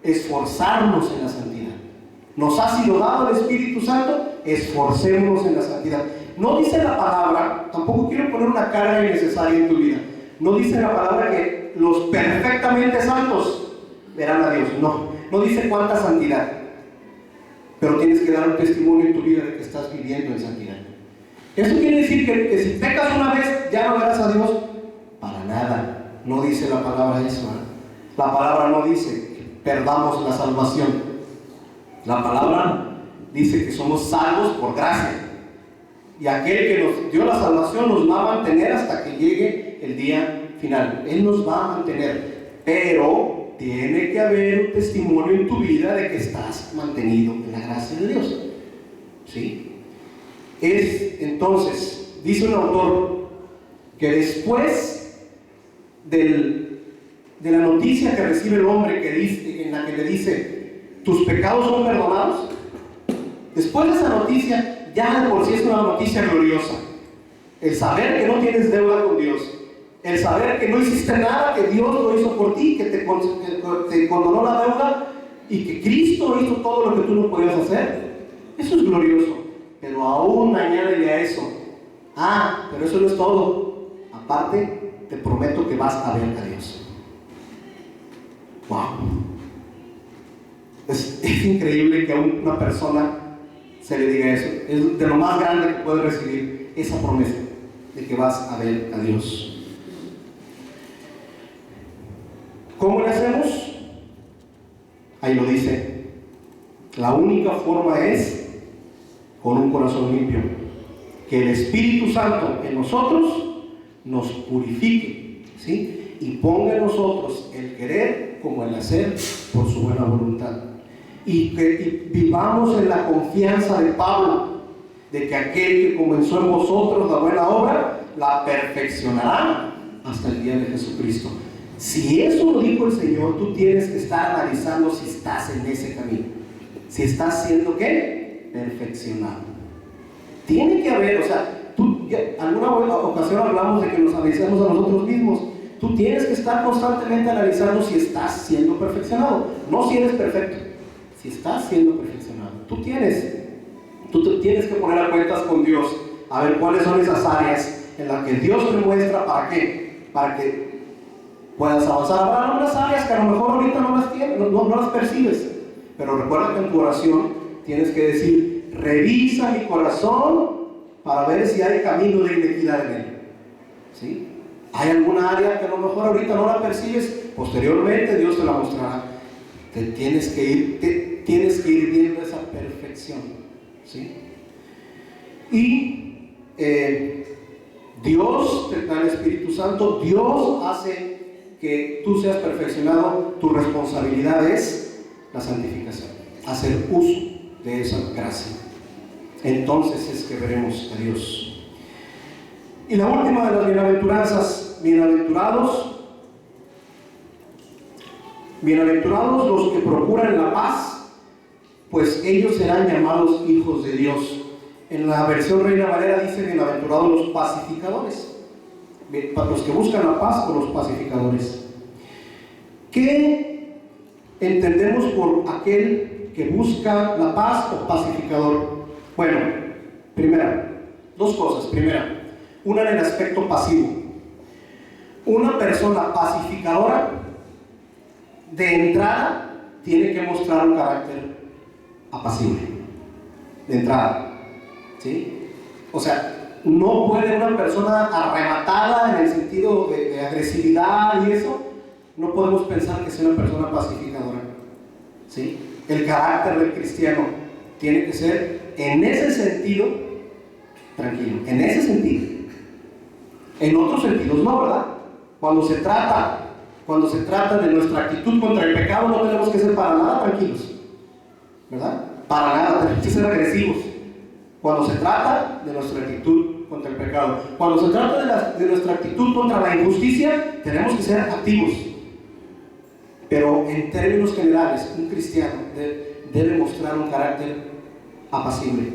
esforzarnos en la santidad. Nos ha sido dado el Espíritu Santo, esforcémonos en la santidad. No dice la palabra, tampoco quiero poner una carga innecesaria en tu vida, no dice la palabra que los perfectamente santos verán a Dios, no dice cuánta santidad, pero tienes que dar un testimonio en tu vida de que estás viviendo en santidad. ¿Eso quiere decir que si pecas una vez ya no verás a Dios? Para nada, no dice la palabra eso, ¿eh? La palabra no dice que perdamos la salvación. La palabra dice que somos salvos por gracia. Y aquel que nos dio la salvación nos va a mantener hasta que llegue el día final. Él nos va a mantener. Pero tiene que haber un testimonio en tu vida de que estás mantenido en la gracia de Dios. ¿Sí? Entonces, dice un autor que después de la noticia que recibe el hombre en la que le dice: tus pecados son perdonados. Después de esa noticia, ya de por sí es una noticia gloriosa. El saber que no tienes deuda con Dios, el saber que no hiciste nada, que Dios lo hizo por ti, que te condonó la deuda y que Cristo hizo todo lo que tú no podías hacer. Eso es glorioso. Pero aún añádele a eso: pero eso no es todo. Aparte, te prometo que vas a ver a Dios. Wow. Es increíble que a una persona se le diga eso. Es de lo más grande que puede recibir esa promesa de que vas a ver a Dios. ¿Cómo le hacemos? Ahí lo dice. La única forma es con un corazón limpio. Que el Espíritu Santo en nosotros nos purifique, ¿sí? Y ponga en nosotros el querer como el hacer por su buena voluntad. Y que vivamos en la confianza de Pablo, de que aquel que comenzó en vosotros la buena obra, la perfeccionará hasta el día de Jesucristo. Si eso lo dijo el Señor, tú tienes que estar analizando si estás en ese camino. Si estás siendo, ¿qué? Perfeccionado. Tiene que haber, alguna ocasión hablamos de que nos analicemos a nosotros mismos. Tú tienes que estar constantemente analizando si estás siendo perfeccionado. No si eres perfecto, si estás siendo perfeccionado. Tú tienes que poner a cuentas con Dios, a ver cuáles son esas áreas en las que Dios te muestra. ¿Para qué? Para que puedas avanzar. Habrá algunas áreas que a lo mejor ahorita no las tienes, no las percibes, pero recuerda que en tu oración tienes que decir: revisa mi corazón para ver si hay camino de inequidad en él. ¿Sí? ¿Hay alguna área que a lo mejor ahorita no la percibes? Posteriormente Dios te la mostrará. Tienes que ir viendo esa perfección, ¿sí? Y Dios te da el Espíritu Santo. Dios hace que tú seas perfeccionado. Tu responsabilidad es la santificación, hacer uso de esa gracia. Entonces es que veremos a Dios. Y la última de las bienaventuranzas: bienaventurados los que procuran la paz, pues ellos serán llamados hijos de Dios. En la versión Reina Valera dice: bienaventurados los pacificadores, los que buscan la paz o los pacificadores. ¿Qué entendemos por aquel que busca la paz o pacificador? Bueno, dos cosas. Primera, una en el aspecto pasivo. Una persona pacificadora, de entrada, tiene que mostrar un carácter apacible. De entrada, ¿sí? O sea, no puede una persona arrematada en el sentido de agresividad y eso, no podemos pensar que sea una persona pacificadora, ¿sí? El carácter del cristiano tiene que ser, en ese sentido, tranquilo. En ese sentido. En otros sentidos no, ¿verdad? Cuando se trata de nuestra actitud contra el pecado, no tenemos que ser para nada tranquilos, ¿verdad? Para nada, tenemos que ser agresivos. Cuando se trata de nuestra actitud contra el pecado, cuando se trata de nuestra actitud contra la injusticia, tenemos que ser activos. Pero en términos generales, un cristiano debe mostrar un carácter apacible,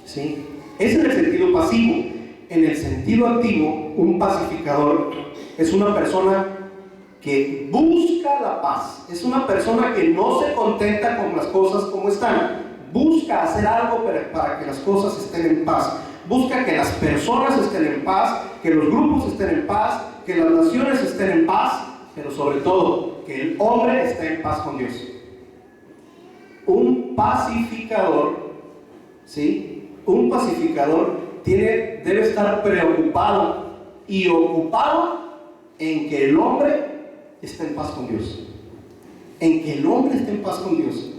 ¿sí? Ese es el sentido pasivo. En el sentido activo, un pacificador es una persona que busca la paz. Es una persona que no se contenta con las cosas como están. Busca hacer algo para que las cosas estén en paz. Busca que las personas estén en paz, que los grupos estén en paz, que las naciones estén en paz, pero sobre todo, que el hombre esté en paz con Dios. Un pacificador, ¿sí? Un pacificador debe estar preocupado y ocupado en que el hombre esté en paz con Dios. En que el hombre esté en paz con Dios.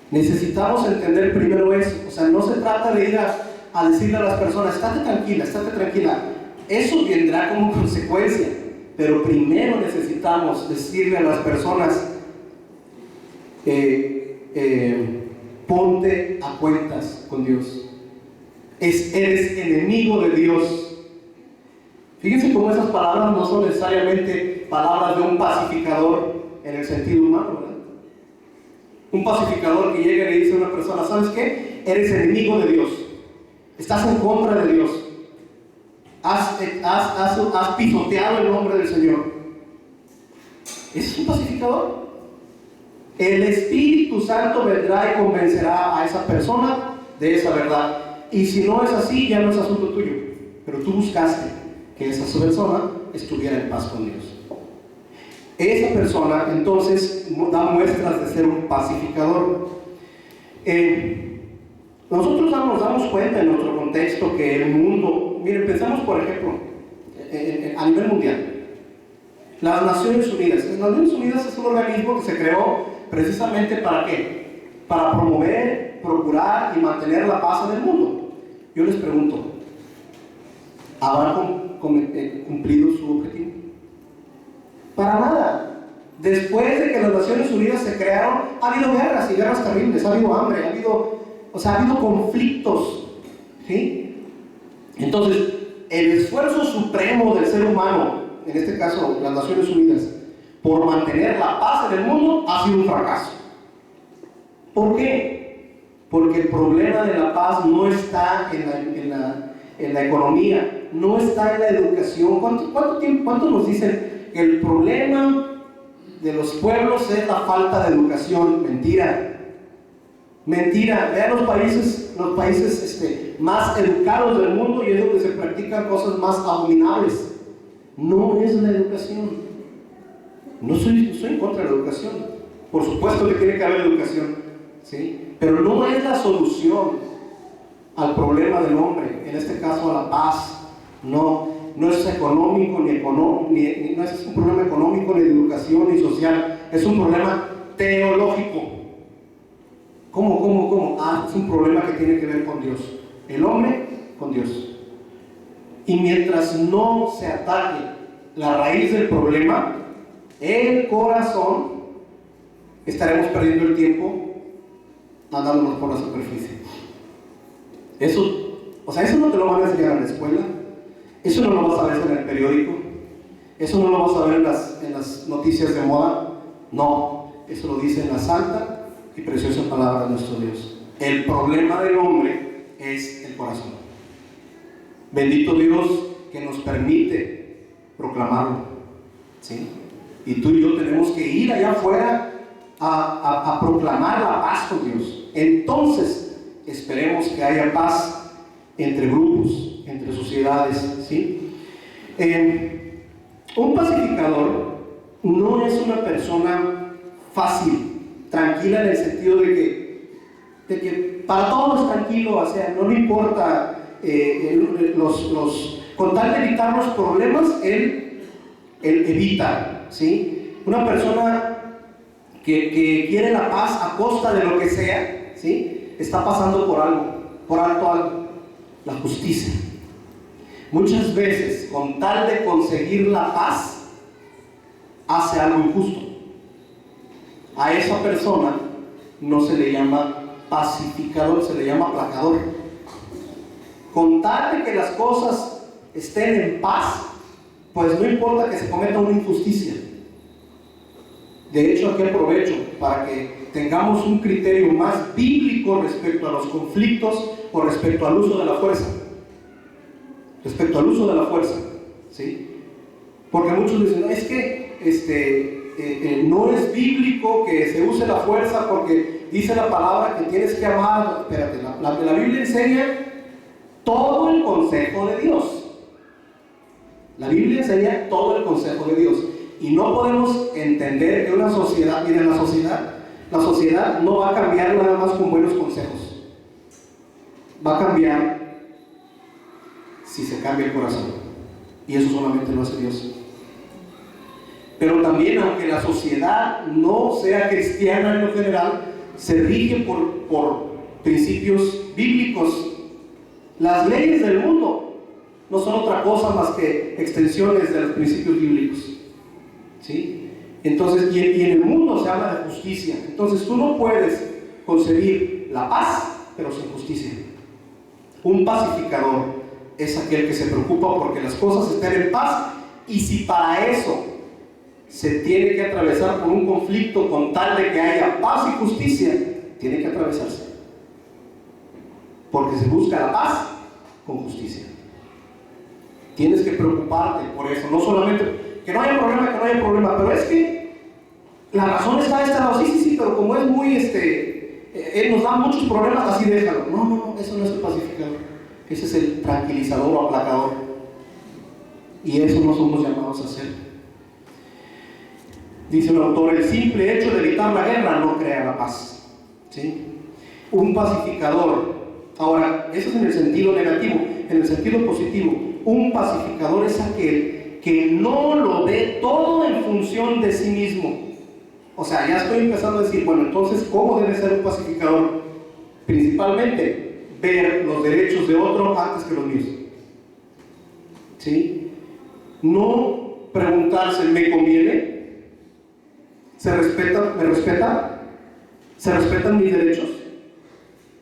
Necesitamos entender primero eso. O sea, no se trata de ir a decirle a las personas, estate tranquila. Eso vendrá como consecuencia. Pero primero necesitamos decirle a las personas, ponte a cuentas con Dios. Eres enemigo de Dios. Fíjense cómo esas palabras no son necesariamente palabras de un pacificador en el sentido humano, ¿verdad? Un pacificador que llega y le dice a una persona, ¿sabes qué? Eres enemigo de Dios. Estás en contra de Dios. Has pisoteado el nombre del Señor. ¿Ese es un pacificador? El Espíritu Santo vendrá y convencerá a esa persona de esa verdad. Y si no es así, ya no es asunto tuyo. Pero tú buscaste que esa persona estuviera en paz con Dios. Esa persona entonces da muestras de ser un pacificador. Nosotros nos damos cuenta en nuestro contexto que el mundo, miren, pensamos por ejemplo a nivel mundial. Las Naciones Unidas. Las Naciones Unidas es un organismo que se creó precisamente ¿para qué? Para promover, procurar y mantener la paz en el mundo. Yo les pregunto, ¿habrán cumplido su objetivo? Para nada. Después de que las Naciones Unidas se crearon, ha habido guerras y guerras terribles, ha habido hambre, ha habido conflictos, ¿sí? Entonces, el esfuerzo supremo del ser humano, en este caso las Naciones Unidas, por mantener la paz en el mundo, ha sido un fracaso. ¿Por qué? Porque el problema de la paz no está en la economía, no está en la educación. ¿Cuánto nos dicen que el problema de los pueblos es la falta de educación? Mentira. Vean los países más educados del mundo y es donde se practican cosas más abominables. No es la educación. No estoy en contra de la educación. Por supuesto que tiene que haber educación, ¿sí? Pero no es la solución al problema del hombre, en este caso a la paz. No es económico no es un problema económico, ni de educación, ni social. Es un problema teológico. ¿Cómo? Es un problema que tiene que ver con Dios. El hombre con Dios. Y mientras no se ataque la raíz del problema, el corazón, estaremos perdiendo el tiempo andándonos por la superficie. Eso no te lo van a enseñar en la escuela. Eso no lo vas a ver en el periódico. Eso no lo vas a ver en las noticias de moda. No, eso lo dice en la santa y preciosa palabra de nuestro Dios. El problema del hombre es el corazón. Bendito Dios que nos permite proclamarlo, ¿sí? Y tú y yo tenemos que ir allá afuera a proclamar la paz con Dios. Entonces esperemos que haya paz entre grupos, entre sociedades, ¿sí? Un pacificador no es una persona fácil, tranquila en el sentido de que para todos es tranquilo, o sea, no le importa con tal de evitar los problemas, él evita, ¿sí? Una persona que quiere la paz a costa de lo que sea, ¿sí? Está pasando por alto algo, la justicia. Muchas veces, con tal de conseguir la paz, hace algo injusto. A esa persona no se le llama pacificador, se le llama aplacador. Con tal de que las cosas estén en paz, pues no importa que se cometa una injusticia. De hecho, aquí aprovecho para que tengamos un criterio más bíblico respecto a los conflictos o respecto al uso de la fuerza. Respecto al uso de la fuerza, ¿sí? Porque muchos dicen, es que no es bíblico que se use la fuerza porque dice la palabra que tienes que amar. Espérate, la Biblia enseña todo el consejo de Dios. La Biblia enseña todo el consejo de Dios. Y no podemos entender que una sociedad, miren, la sociedad no va a cambiar nada más con buenos consejos. Va a cambiar si se cambia el corazón. Y eso solamente lo hace Dios. Pero también, aunque la sociedad no sea cristiana en lo general, se rige por principios bíblicos. Las leyes del mundo no son otra cosa más que extensiones de los principios bíblicos, ¿sí? Entonces, y en el mundo se habla de justicia. Entonces tú no puedes concebir la paz pero sin justicia. Un pacificador es aquel que se preocupa porque las cosas estén en paz, y si para eso se tiene que atravesar por un conflicto con tal de que haya paz y justicia, tiene que atravesarse, porque se busca la paz con justicia. Tienes que preocuparte por eso, no solamente que no haya problema, pero es que la razón está de este lado, sí, pero como es muy, él nos da muchos problemas, así déjalo. No, eso no es el pacificador, ese es el tranquilizador o aplacador, y eso no somos llamados a hacer. Dice el autor: el simple hecho de evitar la guerra no crea la paz, ¿sí? Un pacificador, ahora, eso es en el sentido negativo. En el sentido positivo, un pacificador es aquel que no lo ve todo en función de sí mismo. O sea, ya estoy empezando a decir, bueno, entonces, ¿cómo debe ser un pacificador? Principalmente, ver los derechos de otro antes que los míos, ¿sí? No preguntarse, ¿me conviene? ¿Se respeta? ¿Me respeta? ¿Se respetan mis derechos?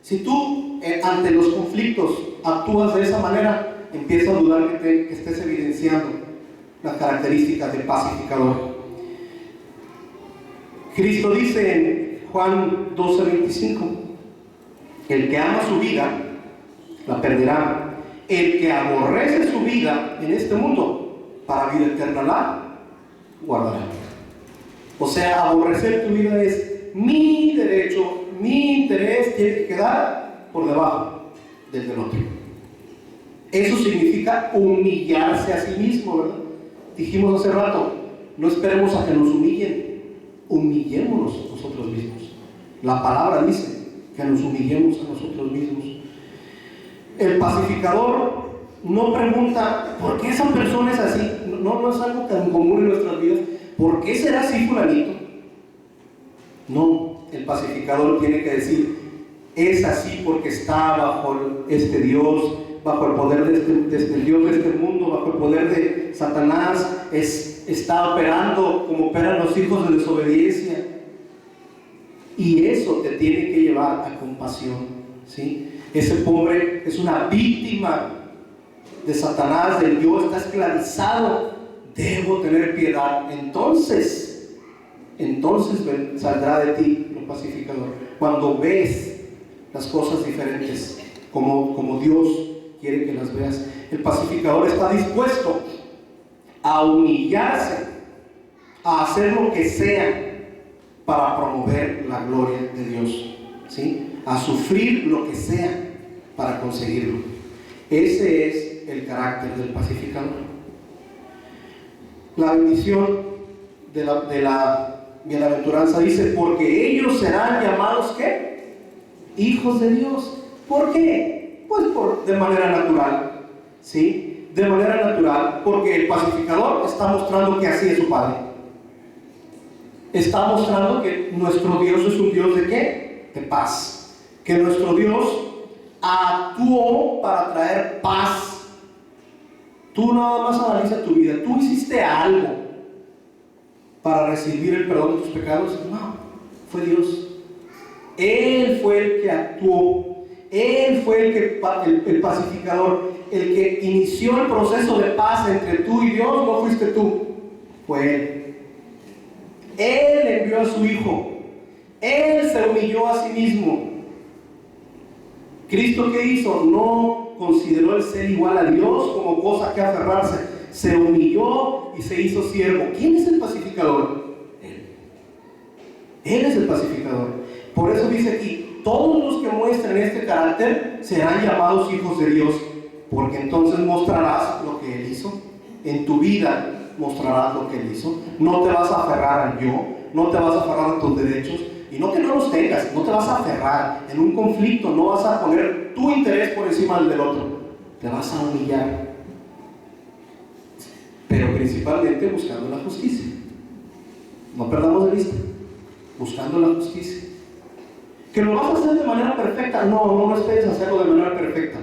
Si tú ante los conflictos actúas de esa manera, empieza a dudar que estés evidenciando las características del pacificador. Cristo dice en Juan 12:25: el que ama su vida la perderá, el que aborrece su vida en este mundo para vida eterna la guardará. O sea, aborrecer tu vida es mi derecho, mi interés tiene que quedar por debajo del otro. Eso significa humillarse a sí mismo, ¿verdad? Dijimos hace rato, no esperemos a que nos humillen, humillémonos nosotros mismos. La palabra dice que nos humillemos a nosotros mismos. El pacificador no pregunta ¿por qué esa persona es así? No es algo tan común en nuestras vidas. ¿Por qué será así fulanito? No, el pacificador tiene que decir: es así porque está bajo este Dios, bajo el poder de este Dios de este mundo, bajo el poder de Satanás, está operando como operan los hijos de desobediencia. Y eso te tiene que llevar a compasión, ¿sí? Ese pobre es una víctima de Satanás, del yo, está esclavizado. Debo tener piedad. Entonces saldrá de ti lo pacificador. Cuando ves las cosas diferentes, como Dios quiere que las veas. El pacificador está dispuesto a humillarse, a hacer lo que sea para promover la gloria de Dios, ¿sí? A sufrir lo que sea para conseguirlo. Ese es el carácter del pacificador. La bendición de la bienaventuranza dice: porque ellos serán llamados ¿qué? Hijos de Dios. ¿Por qué? Pues de manera natural, ¿sí? De manera natural, porque el pacificador está mostrando que así es su Padre. Está mostrando que nuestro Dios es un Dios ¿de qué? De paz. Que nuestro Dios actuó para traer paz. Tú nada más analiza tu vida. ¿Tú hiciste algo para recibir el perdón de tus pecados? No, fue Dios. Él fue el que actuó. Él fue el pacificador, el que inició el proceso de paz entre tú y Dios. No fuiste tú, fue Él. Él envió a su Hijo. Él se humilló a sí mismo. ¿Cristo qué hizo? No consideró el ser igual a Dios como cosa que aferrarse. se humilló y se hizo siervo. ¿Quién es el pacificador? Él. Él es el pacificador. Por eso dice aquí, todos los que muestren este carácter serán llamados hijos de Dios, porque entonces mostrarás lo que Él hizo. En tu vida mostrarás lo que Él hizo. No te vas a aferrar al yo, no te vas a aferrar a tus derechos, y no que no los tengas, no te vas a aferrar en un conflicto, no vas a poner tu interés por encima del otro, te vas a humillar, pero principalmente buscando la justicia. No perdamos de vista, buscando la justicia. ¿Que lo vas a hacer de manera perfecta? No esperes hacerlo de manera perfecta,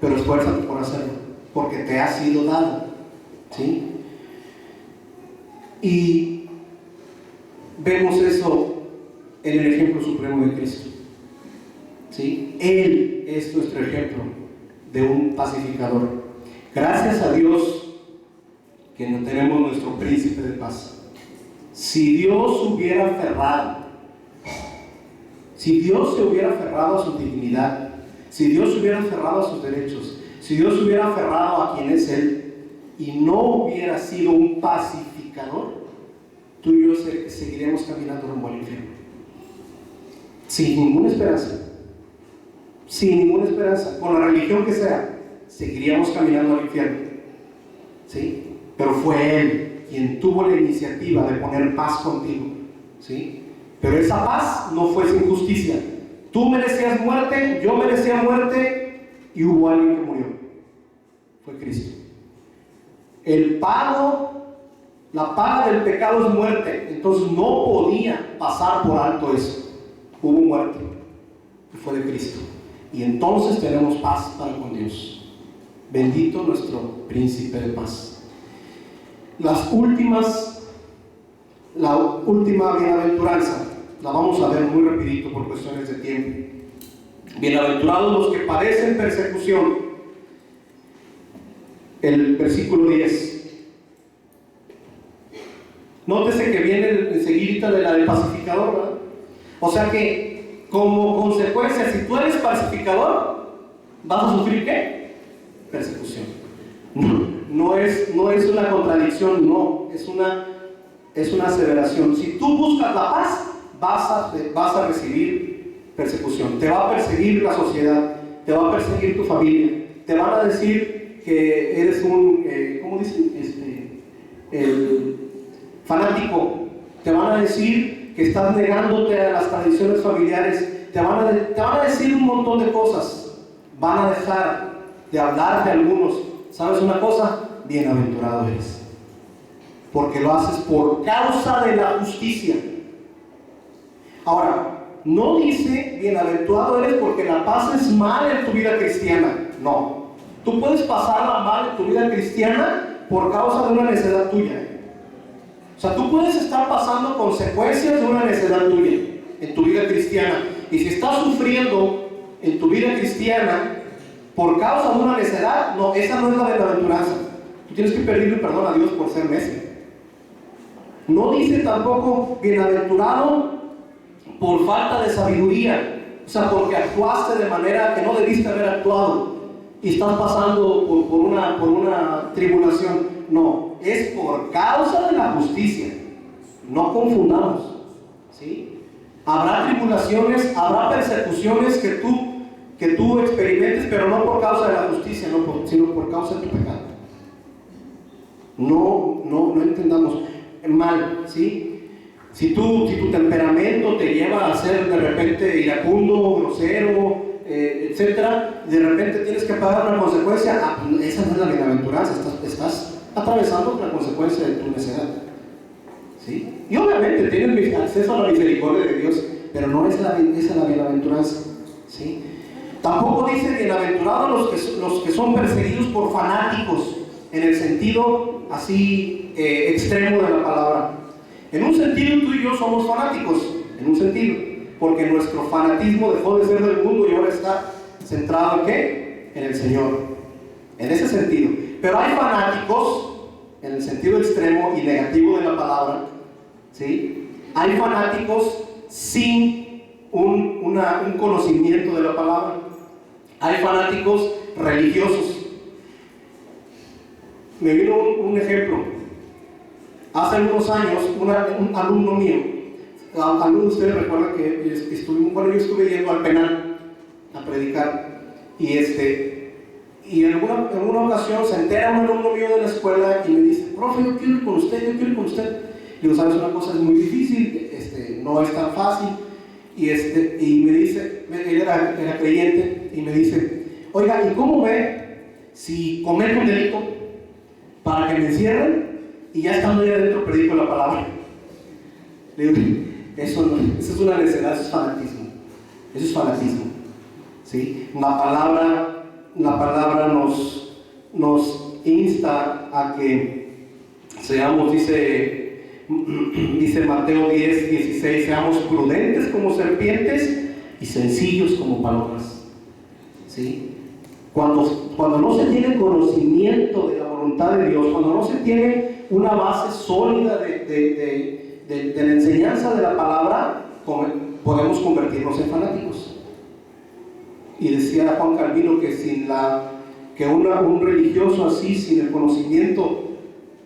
pero esfuérzate por hacerlo, porque te ha sido dado, ¿sí? Y vemos eso en el ejemplo supremo de Cristo, ¿sí? Él es nuestro ejemplo de un pacificador. Gracias a Dios que no tenemos nuestro príncipe de paz. Si Dios hubiera aferrado, si Dios se hubiera aferrado a su dignidad, si Dios se hubiera aferrado a sus derechos, si Dios se hubiera aferrado a quien es Él y no hubiera sido un pacificador, tú y yo seguiremos caminando rumbo al infierno. Sin ninguna esperanza. Sin ninguna esperanza. Con la religión que sea, seguiríamos caminando al infierno. ¿Sí? Pero fue Él quien tuvo la iniciativa de poner paz contigo. ¿Sí? Pero esa paz no fue sin justicia. Tú merecías muerte, yo merecía muerte, y hubo alguien que murió. Fue Cristo. La paga del pecado es muerte. Entonces no podía pasar por alto eso. Hubo muerte, y fue de Cristo. Y entonces tenemos paz para con Dios. Bendito nuestro príncipe de paz. La última bienaventuranza la vamos a ver muy rapidito por cuestiones de tiempo. Bienaventurados los que padecen persecución. El versículo 10. Nótese que viene enseguida de la del pacificador, ¿verdad? O sea que, como consecuencia, si tú eres pacificador, ¿vas a sufrir qué? Persecución. No es una contradicción, no, es una aseveración. Si tú buscas la paz, vas a recibir persecución. Te va a perseguir la sociedad, te va a perseguir tu familia, te van a decir que eres un, ¿cómo dicen? Fanático, te van a decir que estás negándote a las tradiciones familiares, te van a decir un montón de cosas, van a dejar de hablar de algunos. ¿Sabes una cosa? Bienaventurado eres, porque lo haces por causa de la justicia. Ahora, no dice bienaventurado eres porque la pases mal en tu vida cristiana. No, tú puedes pasarla mal en tu vida cristiana por causa de una necedad tuya. O sea, tú puedes estar pasando consecuencias de una necedad tuya en tu vida cristiana. Y si estás sufriendo en tu vida cristiana por causa de una necedad, no, esa no es la bienaventuranza. Tú tienes que pedirle perdón a Dios por ser necio. No dice tampoco bienaventurado por falta de sabiduría. O sea, porque actuaste de manera que no debiste haber actuado y estás pasando por una tribulación. No, es por causa de la justicia. No confundamos, ¿sí? Habrá tribulaciones, habrá persecuciones que tú experimentes, pero no por causa de la justicia, sino por causa de tu pecado. No entendamos mal, ¿sí? Si tu temperamento te lleva a ser de repente iracundo, grosero, etcétera, de repente tienes que pagar una consecuencia, esa no es la bienaventuranza, estás atravesando la consecuencia de tu necedad, ¿sí? Y obviamente tienes acceso a la misericordia de Dios, pero no es esa la bienaventuranza, ¿sí? Tampoco dice bienaventurados los que son perseguidos por fanáticos, en el sentido así extremo de la palabra. En un sentido tú y yo somos fanáticos, en un sentido, porque nuestro fanatismo dejó de ser del mundo y ahora está centrado ¿en qué? En el Señor, en ese sentido. Pero hay fanáticos, en el sentido extremo y negativo de la palabra, ¿sí? Hay fanáticos sin un conocimiento de la palabra. Hay fanáticos religiosos. me vino un ejemplo. Hace algunos años, un alumno mío, algunos de ustedes recuerdan que yo estuve yendo al penal a predicar, y en alguna ocasión se entera un alumno mío de la escuela y me dice: profe, yo quiero ir con usted. Digo, ¿sabes una cosa? Es muy difícil, no es tan fácil. Y me dice, él era creyente, y me dice: oiga, ¿y cómo ve si cometo un delito para que me encierren y ya estando ahí adentro predico la palabra? Le digo, eso es una necedad, eso es fanatismo. ¿Sí? La palabra nos insta a que seamos, dice Mateo 10:16, seamos prudentes como serpientes y sencillos como palomas. ¿Sí? Cuando no se tiene conocimiento de la voluntad de Dios, cuando no se tiene una base sólida de la enseñanza de la palabra, podemos convertirnos en fanáticos. Y decía Juan Calvino que un religioso así, sin el conocimiento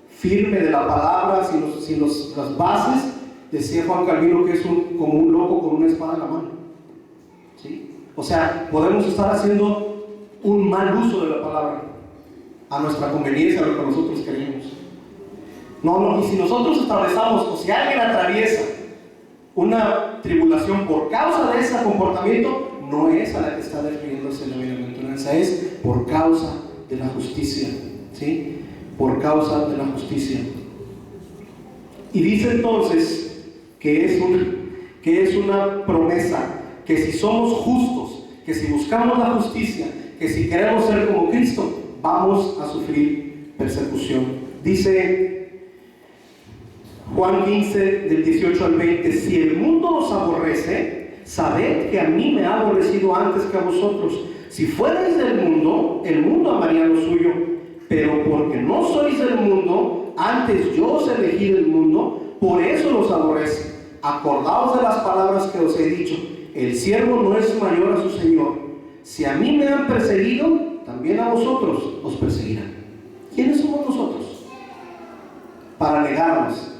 firme de la palabra, sin las bases, decía Juan Calvino que es como un loco con una espada en la mano. ¿Sí? O sea, podemos estar haciendo un mal uso de la palabra a nuestra conveniencia, a lo que nosotros queremos. Y si nosotros atravesamos, o si alguien atraviesa una tribulación por causa de ese comportamiento, no es a la que está refiriéndose la bienaventuranza, es por causa de la justicia. ¿Sí? Por causa de la justicia. Y dice entonces que es una promesa, que si somos justos, que si buscamos la justicia, que si queremos ser como Cristo, vamos a sufrir persecución. Dice Juan 15, del 18 al 20, si el mundo os aborrece, sabed que a mí me ha aborrecido antes que a vosotros. Si fuerais del mundo, el mundo amaría lo suyo, pero porque no sois del mundo, antes yo os elegí del mundo, por eso los aborrece. Acordaos de las palabras que os he dicho: el siervo no es mayor a su señor. Si a mí me han perseguido, también a vosotros os perseguirán. ¿Quiénes somos nosotros para negarnos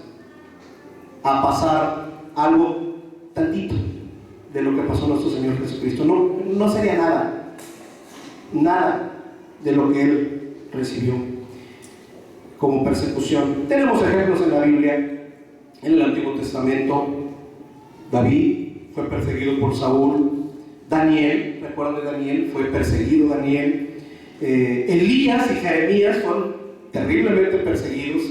a pasar algo tantito de lo que pasó nuestro Señor Jesucristo? No sería nada de lo que Él recibió como persecución. Tenemos ejemplos en la Biblia, en el Antiguo Testamento. David fue perseguido por Saúl. Daniel, recuerdan de Daniel, fue perseguido Daniel. Elías y Jeremías fueron terriblemente perseguidos.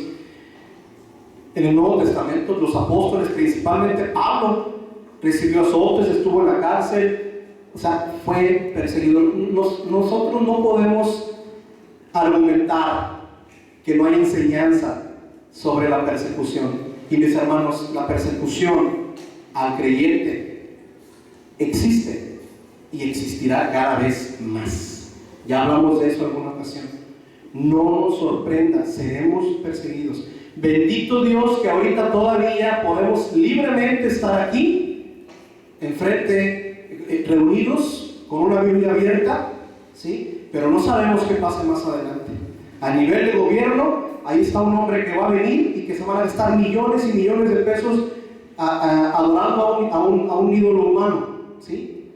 En el Nuevo Testamento, los apóstoles, principalmente Pablo, recibió azotes, estuvo en la cárcel, o sea, fue perseguido. Nosotros no podemos argumentar que no hay enseñanza sobre la persecución. Y mis hermanos, la persecución al creyente existe y existirá cada vez más. Ya hablamos de eso en alguna ocasión. No nos sorprenda, seremos perseguidos. Bendito Dios que ahorita todavía podemos libremente estar aquí, enfrente, reunidos, con una Biblia abierta, ¿sí? Pero no sabemos qué pase más adelante. A nivel de gobierno, ahí está un hombre que va a venir y que se van a gastar millones y millones de pesos adorando a un ídolo humano, ¿sí?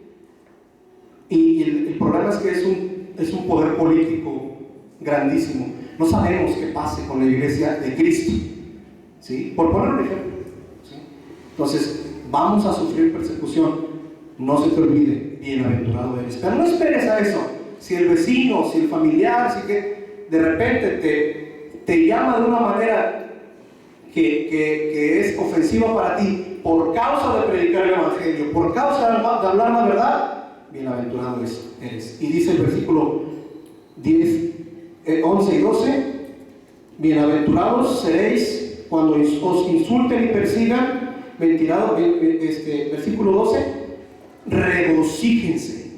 Y el problema es que es un poder político grandísimo. No sabemos qué pase con la iglesia de Cristo, ¿sí? Por poner un ejemplo, ¿sí? Entonces, vamos a sufrir persecución. No se te olvide, bienaventurado eres. Pero no esperes a eso. Si el vecino, si el familiar, si que de repente te llama de una manera que es ofensiva para ti, por causa de predicar el evangelio, por causa de hablar la verdad, bienaventurado eres. Y dice el versículo 11 y 12: bienaventurados seréis cuando os insulten y persigan. Versículo 12: regocíjense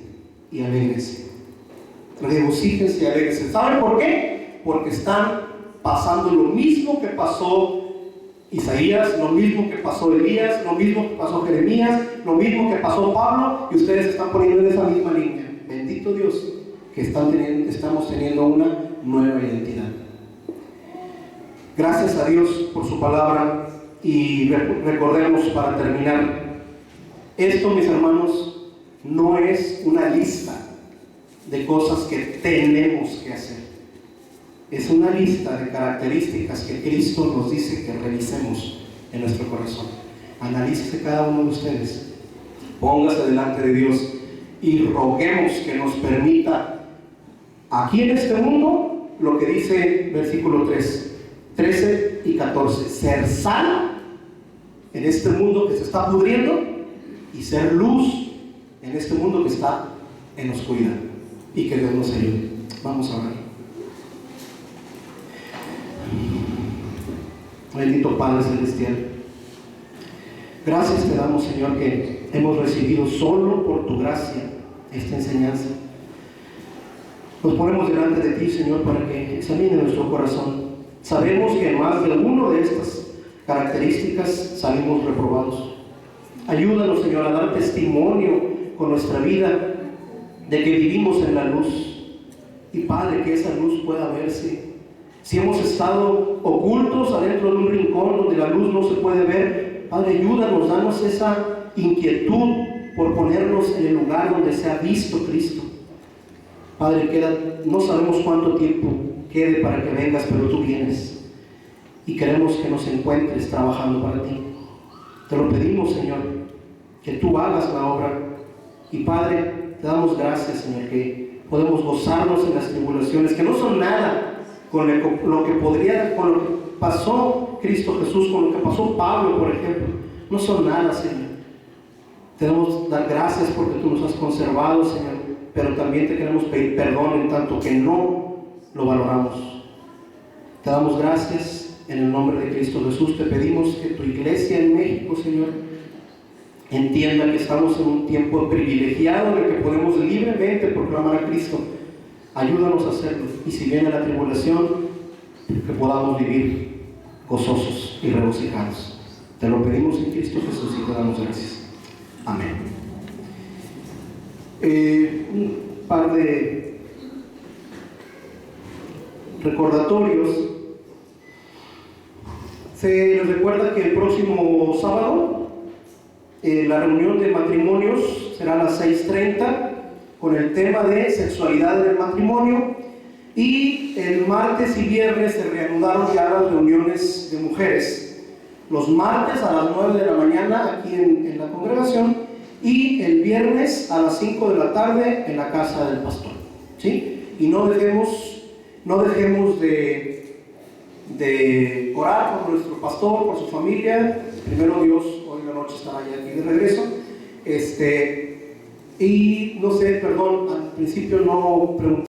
y alégrense. Regocíjense y alégrense. ¿Saben por qué? Porque están pasando lo mismo que pasó Isaías, lo mismo que pasó Elías, lo mismo que pasó Jeremías, lo mismo que pasó Pablo, y ustedes se están poniendo en esa misma línea. Bendito Dios que estamos teniendo una nueva identidad. Gracias a Dios por su palabra. Y recordemos para terminar, esto, mis hermanos, no es una lista de cosas que tenemos que hacer. Es una lista de características que Cristo nos dice que revisemos en nuestro corazón. Analícese cada uno de ustedes, póngase delante de Dios y roguemos que nos permita aquí en este mundo lo que dice versículo 13 y 14, ser sal en este mundo que se está pudriendo y ser luz en este mundo que está en oscuridad. Y que Dios nos ayude. Vamos a orar. Bendito Padre Celestial, gracias te damos, Señor, que hemos recibido solo por tu gracia esta enseñanza. Nos ponemos delante de ti, Señor, para que examine nuestro corazón. Sabemos que en más de una de estas características salimos reprobados. Ayúdanos, Señor, a dar testimonio con nuestra vida de que vivimos en la luz. Y Padre, que esa luz pueda verse. Si hemos estado ocultos adentro de un rincón donde la luz no se puede ver, Padre, ayúdanos, danos esa inquietud por ponernos en el lugar donde se ha visto Cristo. Padre, no sabemos cuánto tiempo quede para que vengas, pero tú vienes y queremos que nos encuentres trabajando para ti. Te lo pedimos, Señor, que tú hagas la obra. Y Padre, te damos gracias, Señor, que podemos gozarnos en las tribulaciones, que no son nada con lo que pasó Cristo Jesús, con lo que pasó Pablo, por ejemplo. No son nada, Señor. Te damos dar gracias porque tú nos has conservado, Señor, pero también te queremos pedir perdón en tanto que no lo valoramos. Te damos gracias en el nombre de Cristo Jesús. Te pedimos que tu iglesia en México, Señor, entienda que estamos en un tiempo privilegiado en el que podemos libremente proclamar a Cristo. Ayúdanos a hacerlo, y si viene la tribulación, que podamos vivir gozosos y regocijados. Te lo pedimos en Cristo Jesús y te damos gracias. Amén. Un par de recordatorios. Se les recuerda que el próximo sábado la reunión de matrimonios será a las 6:30 con el tema de sexualidad en el matrimonio, y el martes y viernes se reanudaron ya las reuniones de mujeres, los martes a las 9 de la mañana aquí en la congregación, y el viernes a las 5 de la tarde en la casa del pastor, ¿sí? Y no dejemos de orar por nuestro pastor, por su familia. Primero Dios, hoy en la noche estará ya aquí de regreso. Y no sé, perdón, al principio no pregunté